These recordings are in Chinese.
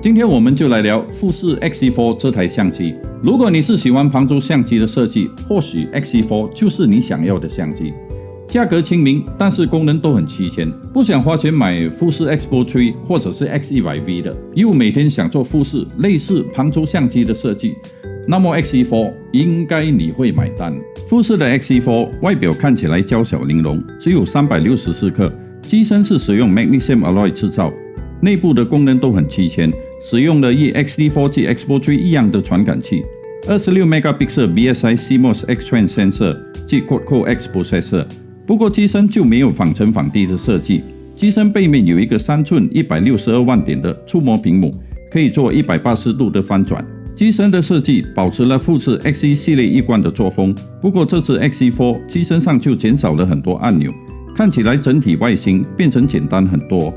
今天我们就来聊富士 X-4 这台相机。如果你是喜欢旁轴相机的设计，或许 X-4 就是你想要的相机。价格亲民，但是功能都很齐全。不想花钱买富士 X-Pro3 或者是 X100V 的，又每天想做富士类似旁轴相机的设计，那么 X-4 应该你会买单。富士的 X-4 外表看起来娇小玲珑，只有364克，机身是使用 Magnesium Alloy 制造，内部的功能都很齐全，使用了与 X-4 及 X-Pro3 一样的传感器，26 megapixel BSI CMOS X-Trend Sensor 及 Quad-Core X Processor。不过机身就没有仿成仿地的设计，机身背面有一个3寸162万点的触摸屏幕，可以做180度的翻转。机身的设计保持了富士 X1 系列一贯的作风，不过这次 X-4 机身上就减少了很多按钮，看起来整体外形变成简单很多。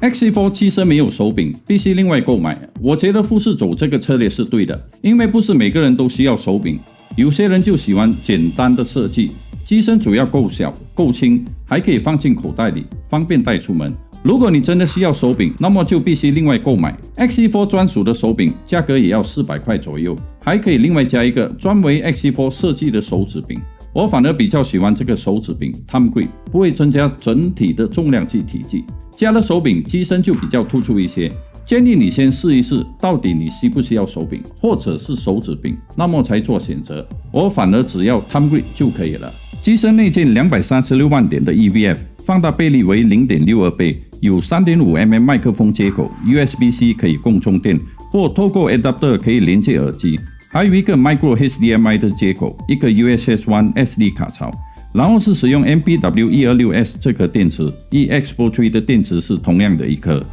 X-4 机身没有手柄，必须另外购买。我觉得富士走这个策略是对的，因为不是每个人都需要手柄，有些人就喜欢简单的设计。机身主要够小、够轻，还可以放进口袋里，方便带出门。如果你真的需要手柄，那么就必须另外购买。X-4 专属的手柄价格也要400块左右，还可以另外加一个专为 X-4 设计的手指柄。我反而比较喜欢这个手指柄 Thumb Grip， 不会增加整体的重量及体积。加了手柄，机身就比较突出一些。建议你先试一试，到底你需不需要手柄，或者是手指柄，那么才做选择。我反而只要 Thumb Grip 就可以了。机身内建236万点的 EVF， 放大倍率为 0.62 倍，有 3.5mm 麦克风接口 ，USB-C 可以供充电，或透过 Adapter 可以连接耳机。还有一个 Micro HDMI 的接口，一个 UHS-1 SD 卡槽，然后是使用 MPW126S 这颗电池，与 X-Pro3 的电池是同样的一颗。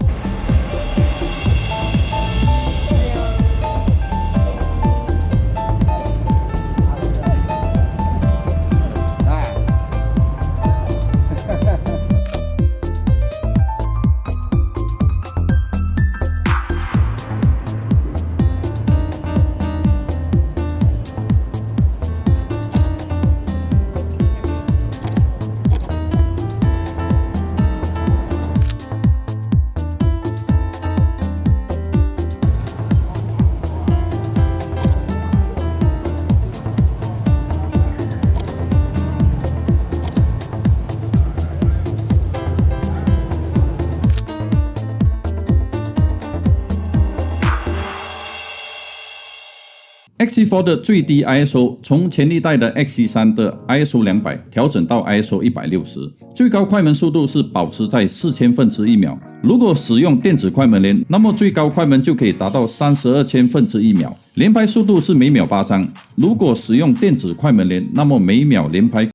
X-4 的最低 ISO 从前一代的 X-3 的 ISO 200调整到 ISO 160，最高快门速度是保持在4000分之一秒。如果使用电子快门连，那么最高快门就可以达到32千分之一秒，连拍速度是每秒8张。如果使用电子快门连，那么每秒连拍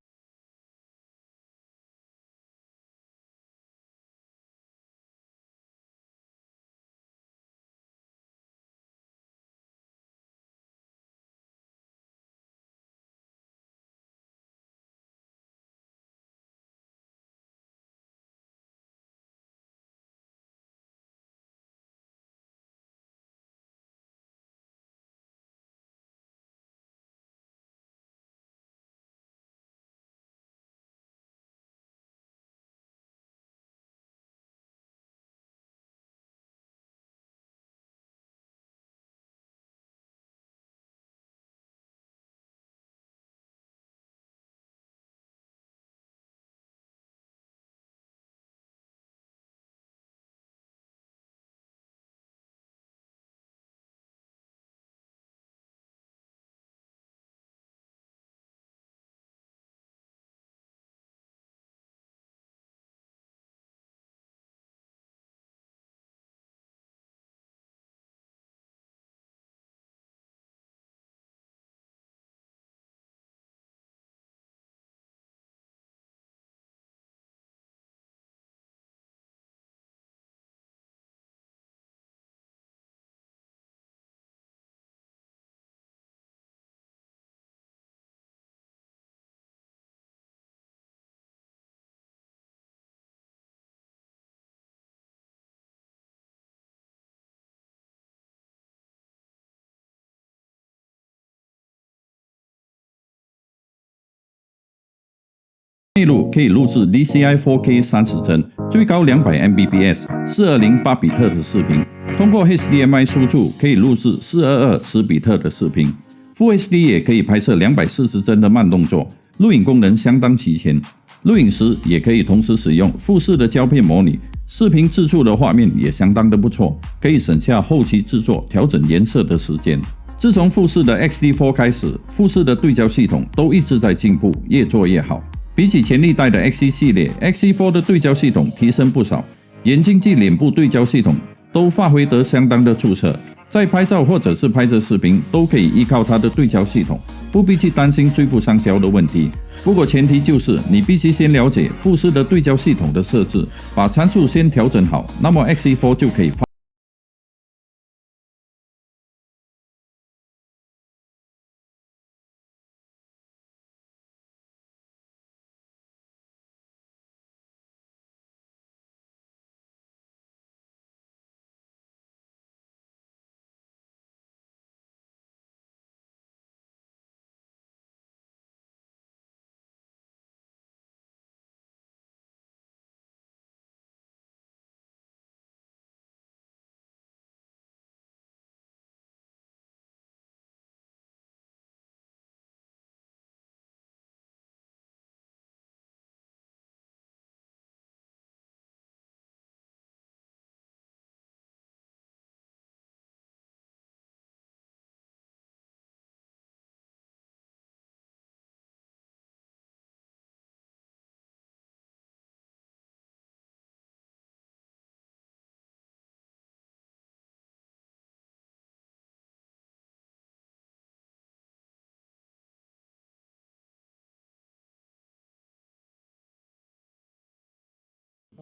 内录可以录制 DCI 4K 30帧，最高200 Mbps，4208 比特的视频。通过 HDMI 输出可以录制422 10比特的视频。Full HD 也可以拍摄240帧的慢动作，录影功能相当齐全。录影时也可以同时使用富士的胶片模拟，视频制作的画面也相当的不错，可以省下后期制作调整颜色的时间。自从富士的 XT4 开始，富士的对焦系统都一直在进步，越做越好。比起前历代的 XT 系列 ，XT4 的对焦系统提升不少，眼睛及脸部对焦系统都发挥得相当的出色。在拍照或者是拍摄视频都可以依靠它的对焦系统，不必去担心追不上焦的问题。不过前提就是你必须先了解富士的对焦系统的设置，把参数先调整好，那么 XT4 就可以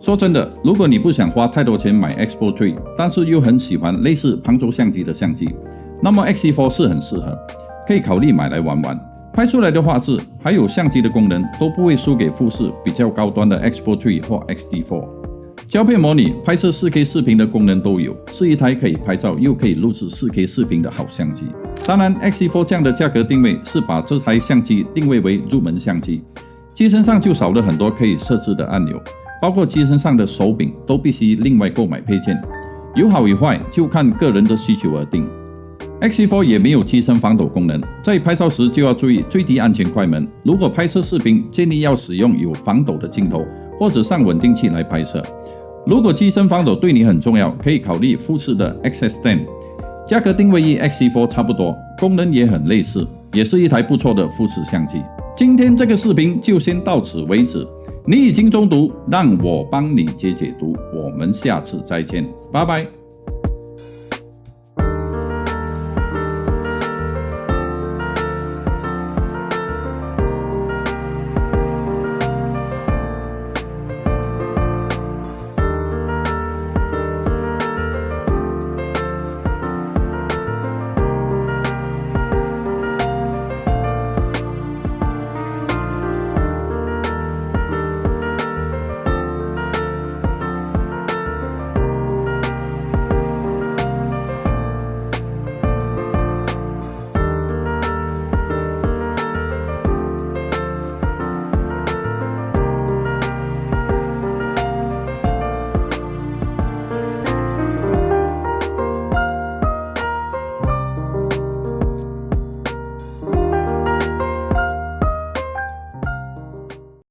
说真的，如果你不想花太多钱买 Expo 3，但是又很喜欢类似旁轴相机的相机，那么 XT4 是很适合，可以考虑买来玩玩。拍出来的画质还有相机的功能都不会输给富士比较高端的 Expo 3或 XT4。胶片模拟拍摄 4K 视频的功能都有，是一台可以拍照又可以录制 4K 视频的好相机。当然 XT4 这样的价格定位是把这台相机定位为入门相机，机身上就少了很多可以设置的按钮。包括机身上的手柄都必须另外购买配件，有好与坏就看个人的需求而定。XT4 也没有机身防抖功能，在拍照时就要注意最低安全快门。如果拍摄视频，建议要使用有防抖的镜头或者上稳定器来拍摄。如果机身防抖对你很重要，可以考虑富士的 XS10， 价格定位与 XT4 差不多，功能也很类似，也是一台不错的富士相机。今天这个视频就先到此为止。你已经中毒，让我帮你解解毒。我们下次再见，拜拜。